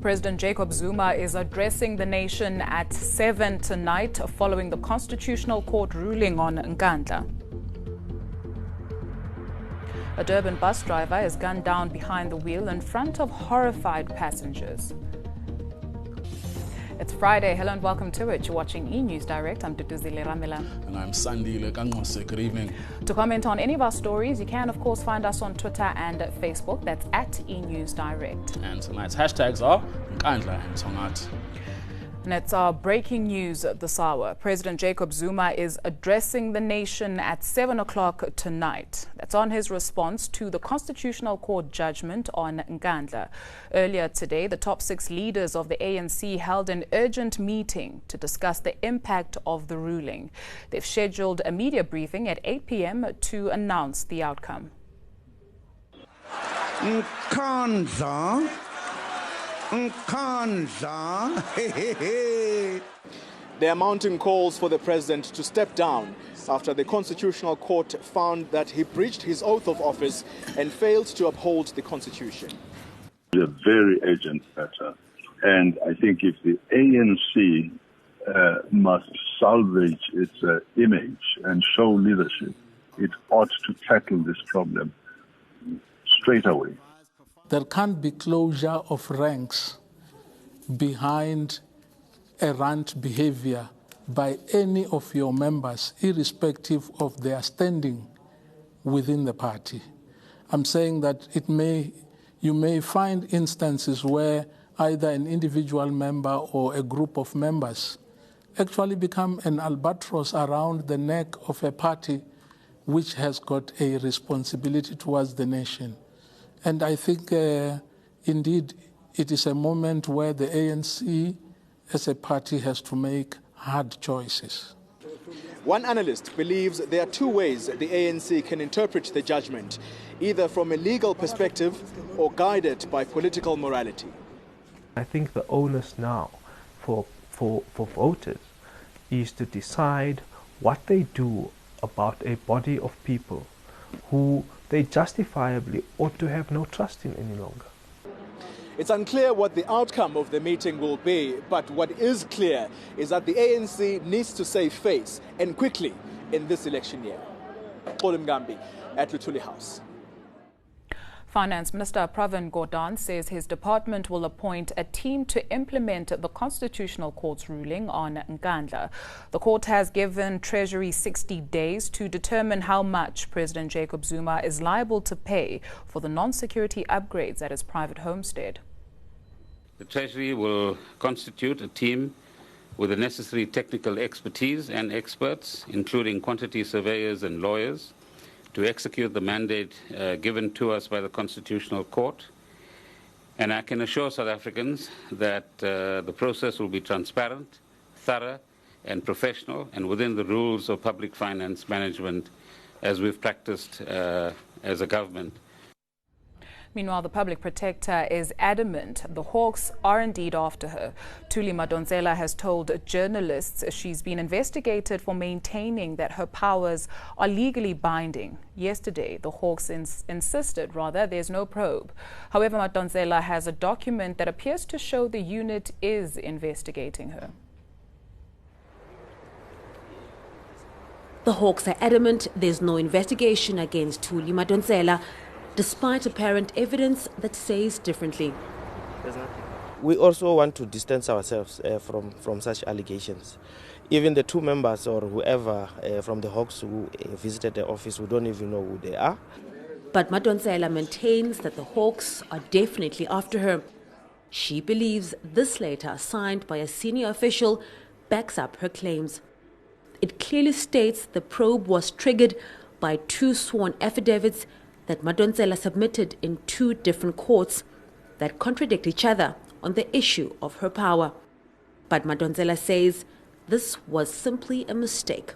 President Jacob Zuma is addressing the nation at 7 tonight following the Constitutional Court ruling on Nkandla. A Durban bus driver is gunned down behind the wheel in front of horrified passengers. It's Friday. Hello and welcome to it. You're watching eNews Direct. I'm Duduzile Ramila. And I'm Sandile Kangose. Good evening. To comment on any of our stories, you can, of course, find us on Twitter and Facebook. That's at eNews Direct. And tonight's hashtags are Nkandla and Tongat. And it's our breaking news this hour. President Jacob Zuma is addressing the nation at 7 o'clock tonight. That's on his response to the Constitutional Court judgment on Nkandla. Earlier today, the top 6 leaders of the ANC held an urgent meeting to discuss the impact of the ruling. They've scheduled a media briefing at 8 p.m. to announce the outcome. Nkandla. There are mounting calls for the president to step down after the Constitutional Court found that he breached his oath of office and failed to uphold the Constitution. It's a very urgent matter, and I think if the ANC must salvage its image and show leadership, it ought to tackle this problem straight away. There can't be closure of ranks behind errant behavior by any of your members, irrespective of their standing within the party. I'm saying that you may find instances where either an individual member or a group of members actually become an albatross around the neck of a party which has got a responsibility towards the nation. And I think, indeed, it is a moment where the ANC as a party has to make hard choices. One analyst believes there are 2 ways the ANC can interpret the judgment, either from a legal perspective or guided by political morality. I think the onus now for voters is to decide what they do about a body of people who they justifiably ought to have no trust in any longer. It's unclear what the outcome of the meeting will be, but what is clear is that the ANC needs to save face, and quickly, in this election year. Paul Mgambi at Luthuli House. Finance Minister Pravin Gordhan says his department will appoint a team to implement the Constitutional Court's ruling on Nkandla. The court has given Treasury 60 days to determine how much President Jacob Zuma is liable to pay for the non-security upgrades at his private homestead. The Treasury will constitute a team with the necessary technical expertise and experts, including quantity surveyors and lawyers, to execute the mandate given to us by the Constitutional Court. And I can assure South Africans that the process will be transparent, thorough and professional, and within the rules of public finance management as we've practiced as a government. Meanwhile, the public protector is adamant the Hawks are indeed after her. Thuli Madonsela has told journalists she's been investigated for maintaining that her powers are legally binding. Yesterday, the Hawks insisted there's no probe. However, Madonsela has a document that appears to show the unit is investigating her. The Hawks are adamant there's no investigation against Thuli Madonsela, despite apparent evidence that says differently. We also want to distance ourselves from such allegations. Even the 2 members or whoever from the Hawks who visited the office, we don't even know who they are. But Madonsela maintains that the Hawks are definitely after her. She believes this letter, signed by a senior official, backs up her claims. It clearly states the probe was triggered by 2 sworn affidavits that Madonsela submitted in 2 different courts that contradict each other on the issue of her power. But Madonsela says this was simply a mistake.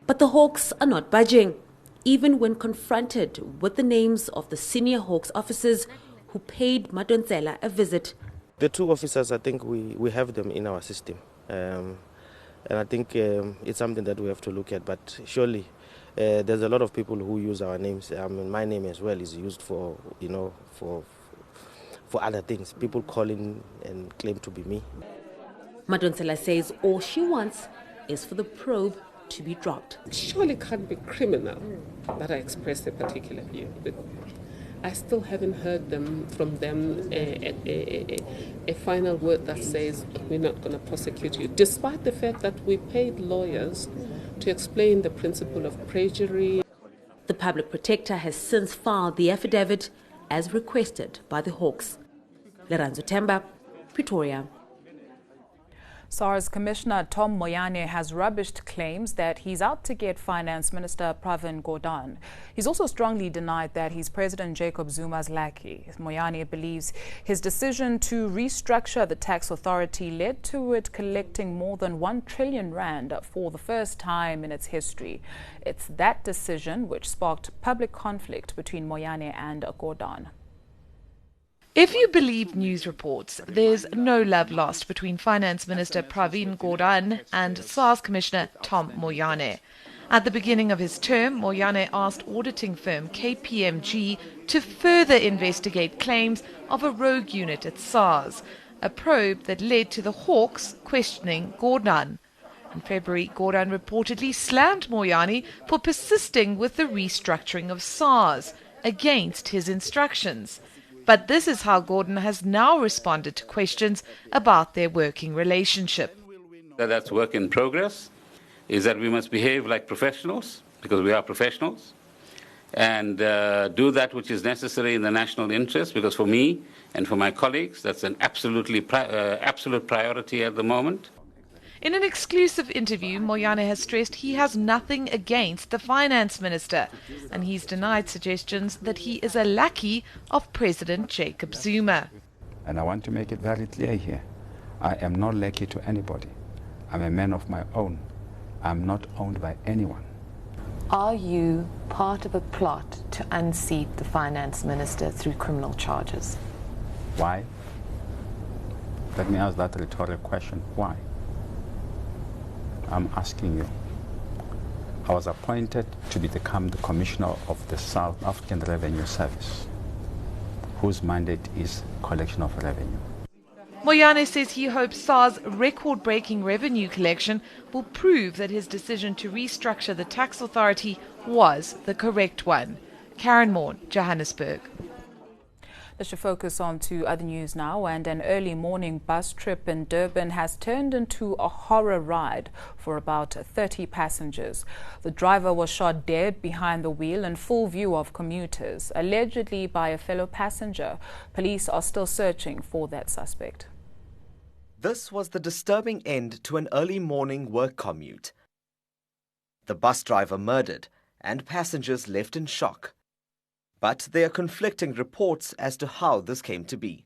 But the Hawks are not budging, even when confronted with the names of the senior Hawks officers who paid Madonsela a visit. The 2 officers, I think we have them in our system. And I think it's something that we have to look at, but surely there's a lot of people who use our names. I mean, my name as well is used for for other things. People call in and claim to be me. Madonsela says all she wants is for the probe to be dropped. Surely can't be criminal that I expressed a particular view. But I still haven't heard from them a final word that says we're not going to prosecute you, despite the fact that we paid lawyers to explain the principle of perjury. The public protector has since filed the affidavit as requested by the Hawks. Leranzo Temba, Pretoria. SARS Commissioner Tom Moyane has rubbished claims that he's out to get Finance Minister Pravin Gordhan. He's also strongly denied that he's President Jacob Zuma's lackey. Moyane believes his decision to restructure the tax authority led to it collecting more than 1 trillion rand for the first time in its history. It's that decision which sparked public conflict between Moyane and Gordhan. If you believe news reports, there's no love lost between Finance Minister Pravin Gordhan and SARS Commissioner Tom Moyane. At the beginning of his term, Moyane asked auditing firm KPMG to further investigate claims of a rogue unit at SARS, a probe that led to the Hawks questioning Gordhan. In February, Gordhan reportedly slammed Moyane for persisting with the restructuring of SARS against his instructions. But this is how Gordhan has now responded to questions about their working relationship. That's work in progress, is that we must behave like professionals, because we are professionals, and do that which is necessary in the national interest, because for me and for my colleagues, that's an absolute priority at the moment. In an exclusive interview, Moyane has stressed he has nothing against the finance minister, and he's denied suggestions that he is a lackey of President Jacob Zuma. And I want to make it very clear here. I am not lackey to anybody. I'm a man of my own. I'm not owned by anyone. Are you part of a plot to unseat the finance minister through criminal charges? Why? Let me ask that rhetorical question. Why? I'm asking you. I was appointed to become the Commissioner of the South African Revenue Service, whose mandate is collection of revenue. Moyane says he hopes SARS' record-breaking revenue collection will prove that his decision to restructure the tax authority was the correct one. Karen Morn, Johannesburg. Let's focus on to other news now, and an early morning bus trip in Durban has turned into a horror ride for about 30 passengers. The driver was shot dead behind the wheel in full view of commuters, allegedly by a fellow passenger. Police are still searching for that suspect. This was the disturbing end to an early morning work commute. The bus driver murdered and passengers left in shock. But there are conflicting reports as to how this came to be.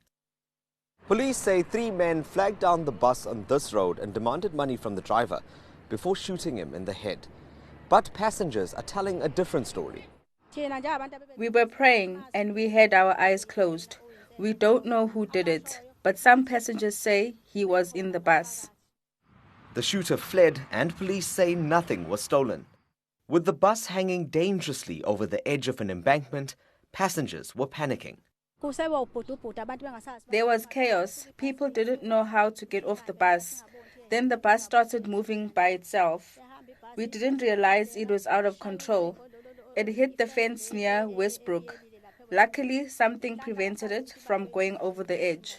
Police say 3 men flagged down the bus on this road and demanded money from the driver before shooting him in the head. But passengers are telling a different story. We were praying and we had our eyes closed. We don't know who did it, but some passengers say he was in the bus. The shooter fled and police say nothing was stolen. With the bus hanging dangerously over the edge of an embankment, passengers were panicking. There was chaos. People didn't know how to get off the bus. Then the bus started moving by itself. We didn't realize it was out of control. It hit the fence near Westbrook. Luckily, something prevented it from going over the edge.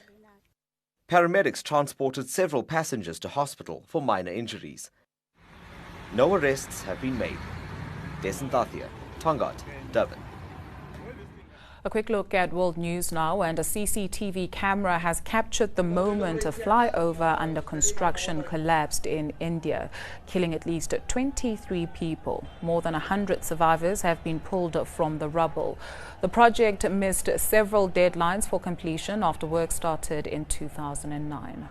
Paramedics transported several passengers to hospital for minor injuries. No arrests have been made. Desintathia, Tongat, Durban. A quick look at world news now, and a CCTV camera has captured the moment a flyover under construction collapsed in India, killing at least 23 people. More than 100 survivors have been pulled from the rubble. The project missed several deadlines for completion after work started in 2009.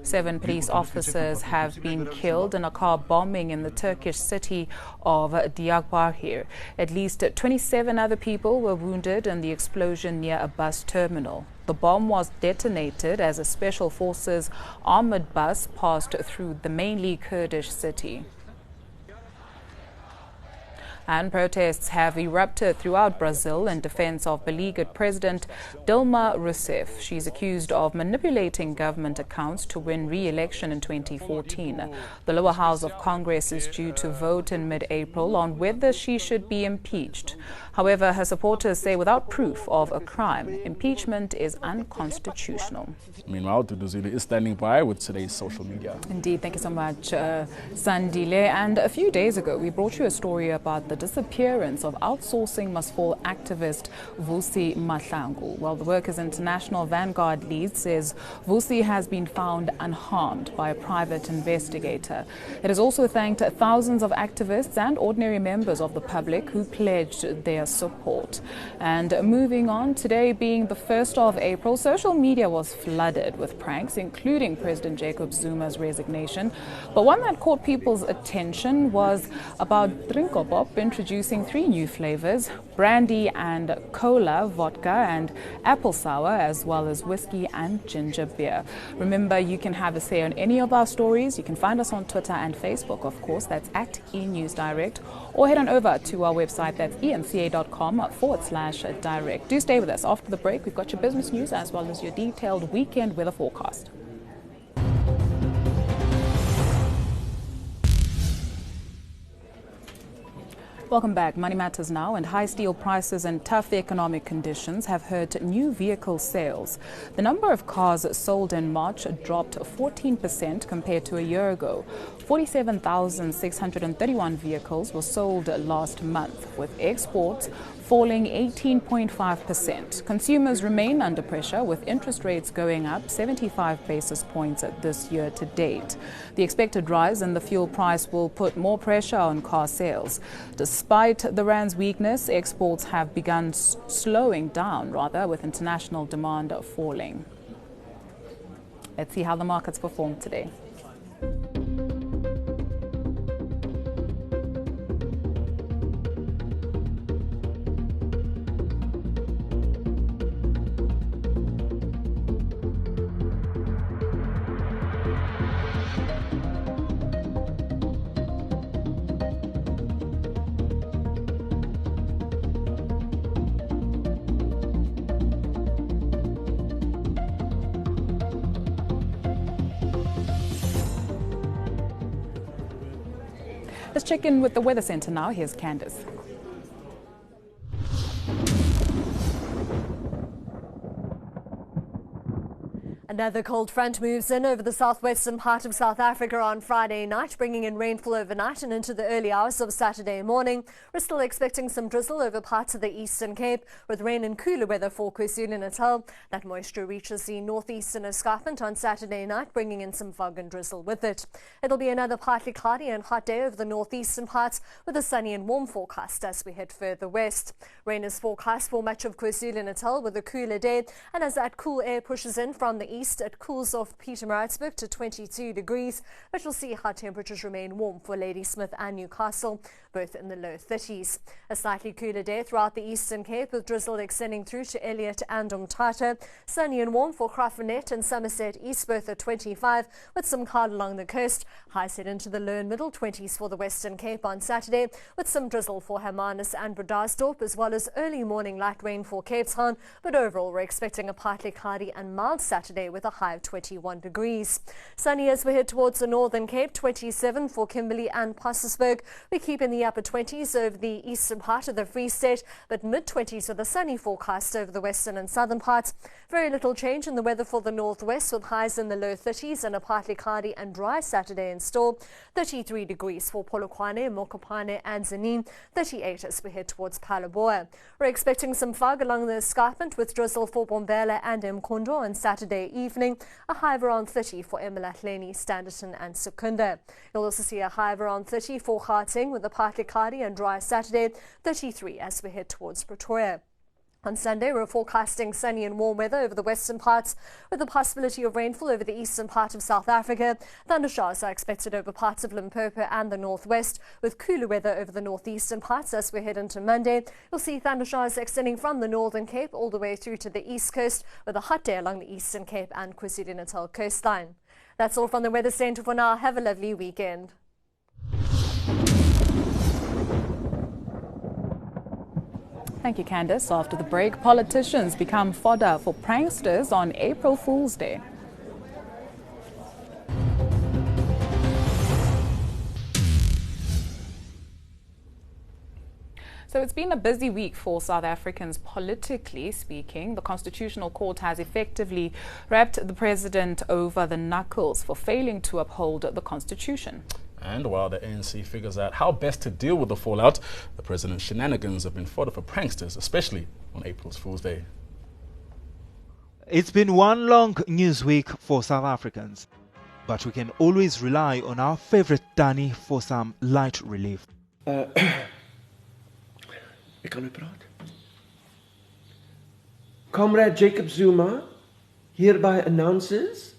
7 police officers have been killed in a car bombing in the Turkish city of Diyarbakir. At least 27 other people were wounded in the explosion near a bus terminal. The bomb was detonated as a special forces armored bus passed through the mainly Kurdish city. And protests have erupted throughout Brazil in defense of beleaguered President Dilma Rousseff. She's accused of manipulating government accounts to win re-election in 2014. The lower house of Congress is due to vote in mid-April on whether she should be impeached. However, her supporters say without proof of a crime, impeachment is unconstitutional. Meanwhile, Duduzile is standing by with today's social media. Indeed, thank you so much, Sandile. And a few days ago, we brought you a story about the disappearance of outsourcing must fall activist Vusi Mahlangu. Well, the Workers' International Vanguard lead says Vusi has been found unharmed by a private investigator. It has also thanked thousands of activists and ordinary members of the public who pledged their support. And moving on, today being the 1st of April, social media was flooded with pranks, including President Jacob Zuma's resignation. But one that caught people's attention was about Drinkopop introducing 3 new flavors: brandy and cola, vodka and apple sour, as well as whiskey and ginger beer. Remember, you can have a say on any of our stories. You can find us on Twitter and Facebook, of course. That's at eNews Direct, or head on over to our website. That's enca.com/direct. Do stay with us. After the break, we've got your business news as well as your detailed weekend weather forecast. Welcome back. Money matters now, and high steel prices and tough economic conditions have hurt new vehicle sales. The number of cars sold in March dropped 14% compared to a year ago. 47,631 vehicles were sold last month, with exports falling 18.5%. Consumers remain under pressure, with interest rates going up 75 basis points this year to date. The expected rise in the fuel price will put more pressure on car sales. Despite the rand's weakness, exports have begun slowing down, with international demand falling. Let's see how the markets performed today. Let's check in with the Weather Center now. Here's Candace. Another cold front moves in over the southwestern part of South Africa on Friday night, bringing in rainfall overnight and into the early hours of Saturday morning. We're still expecting some drizzle over parts of the Eastern Cape, with rain and cooler weather for KwaZulu-Natal. That moisture reaches the northeastern escarpment on Saturday night, bringing in some fog and drizzle with it. It'll be another partly cloudy and hot day over the northeastern parts, with a sunny and warm forecast as we head further west. Rain is forecast for much of KwaZulu-Natal with a cooler day, and as that cool air pushes in from the east, it cools off Pietermaritzburg to 22 degrees, but you'll see high temperatures remain warm for Ladysmith and Newcastle, both in the low 30s. A slightly cooler day throughout the Eastern Cape, with drizzle extending through to Elliot and Umtata. Sunny and warm for Graaff-Reinet and Somerset East, both at 25, with some cloud along the coast. Highs head into the low and middle 20s for the Western Cape on Saturday, with some drizzle for Hermanus and Bredasdorp, as well as early morning light rain for Cape Town. But overall, we're expecting a partly cloudy and mild Saturday with a high of 21 degrees. Sunny as we head towards the Northern Cape, 27 for Kimberley and Passersburg. We keep in the upper 20s over the eastern part of the Free State, but mid-20s with a sunny forecast over the western and southern parts. Very little change in the weather for the northwest, with highs in the low 30s and a partly cloudy and dry Saturday in store. 33 degrees for Polokwane, Mokopane and Zanin. 38 as we head towards Phalaborwa. We're expecting some fog along the escarpment, with drizzle for Bombela and Mkondo on Saturday evening. A high of around 30 for Emalahleni, Standerton and Secunda. You'll also see a high of around 30 for Gauteng, with a partly cloudy and dry Saturday. 33 as we head towards Pretoria. On Sunday, we're forecasting sunny and warm weather over the western parts, with the possibility of rainfall over the eastern part of South Africa. Thundershowers are expected over parts of Limpopo and the northwest, with cooler weather over the northeastern parts as we head into Monday. You'll see thundershowers extending from the Northern Cape all the way through to the east coast, with a hot day along the Eastern Cape and KwaZulu-Natal coastline. That's all from the Weather Centre for now. Have a lovely weekend. Thank you, Candice. After the break, politicians become fodder for pranksters on April Fool's Day. So it's been a busy week for South Africans politically speaking. The Constitutional Court has effectively wrapped the president over the knuckles for failing to uphold the Constitution. And while the ANC figures out how best to deal with the fallout, the president's shenanigans have been fodder for pranksters, especially on April Fool's Day. It's been one long news week for South Africans, but we can always rely on our favorite Danny for some light relief. Ik kan u praten. Comrade Jacob Zuma hereby announces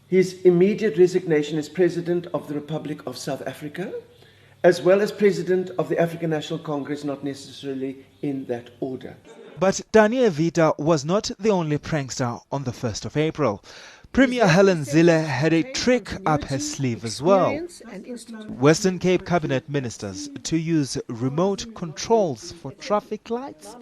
his immediate resignation as President of the Republic of South Africa, as well as President of the African National Congress, not necessarily in that order. But Danny Evita was not the only prankster on the 1st of April. Premier Helen Zille had a trick up her sleeve as well. Western Cape cabinet ministers to use remote controls for traffic lights.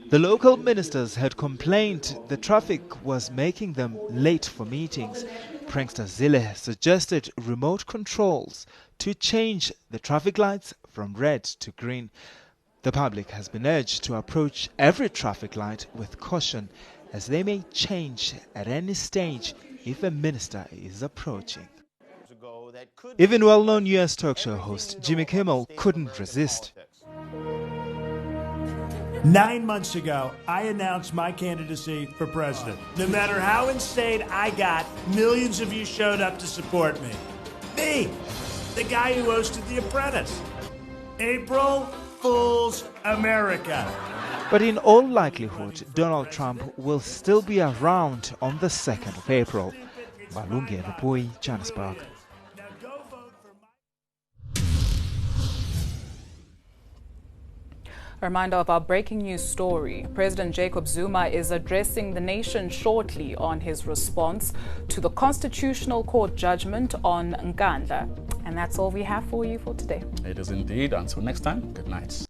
The local ministers had complained the traffic was making them late for meetings. Prankster Zille suggested remote controls to change the traffic lights from red to green. The public has been urged to approach every traffic light with caution, as they may change at any stage if a minister is approaching. Even well-known US talk show host Jimmy Kimmel couldn't resist. 9 months ago, I announced my candidacy for president. No matter how insane I got, millions of you showed up to support me. Me, the guy who hosted The Apprentice. April Fool's America. But in all likelihood, Donald Trump will still be around on the 2nd of April. Malungi Mpui, Johannesburg. A reminder of our breaking news story. President Jacob Zuma is addressing the nation shortly on his response to the Constitutional Court judgment on Nkandla. And that's all we have for you for today. It is indeed. Until next time, good night.